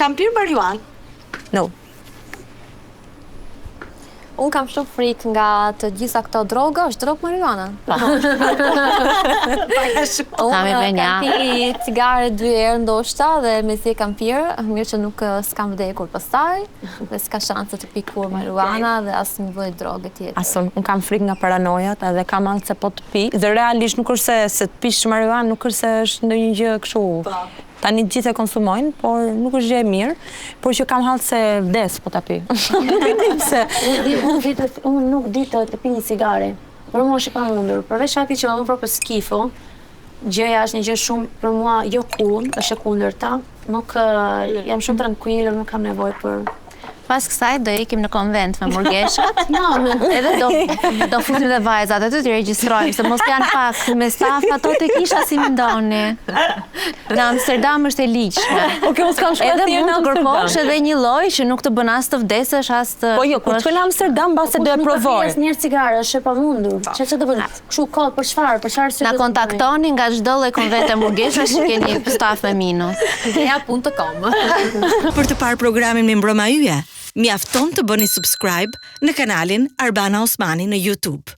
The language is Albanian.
kam pirë marijuan? No. Unë kam shumë frikë nga të gjitha këto droga, është drogë marijuana. Unë kam pi cigare 2 herë ndoshta dhe me si e kam pirë, mirë që nuk s'kam vdekur pastaj, dhe s'ka shanse të pi kur marijuana dhe as një lloj droge tjetër. Asun, unë kam frikë nga paranojat edhe kam antë se po të pi. Dhe realisht nuk është se të pish marijuana, nuk është se është ndonjë gjë kështu. Tani gjithë e konsumojnë, por nuk është gjë e mirë, por që kam hallë se vdes po ta pi. Unë nuk di të pi një cigare, por mua është e pamundur. Përveç atij që më proprio skifo, gjëja është një gjë shumë për mua jo cool, është e kundërta. Nuk jam shumë tranquille, nuk kam nevojë për. Pas kësaj do ikim në konvent me murgeshat. Edhe do futim dhe vajzat aty të regjistrojmë, se mos janë pak me staf ato të kisha si mendoni. Në Amsterdam është e ligjshme. Okej, unë s'kam shkuar edhe mund të kërkosh edhe një lloj që nuk të bën as të vdesësh as të. Po jo, kur shkoj në Amsterdam mbase do e provoj. Nuk një cigare, është e pamundur. Çfarë do bëj? Kështu kohë për çfarë? Për çfarë? Na kontaktoni nga çdo lloj konvente murgeshash që keni staf me minus. Idea.com. Për të parë programin me Mbroma Yje, mjafton të bëni subscribe në kanalin Arbana Osmani në YouTube.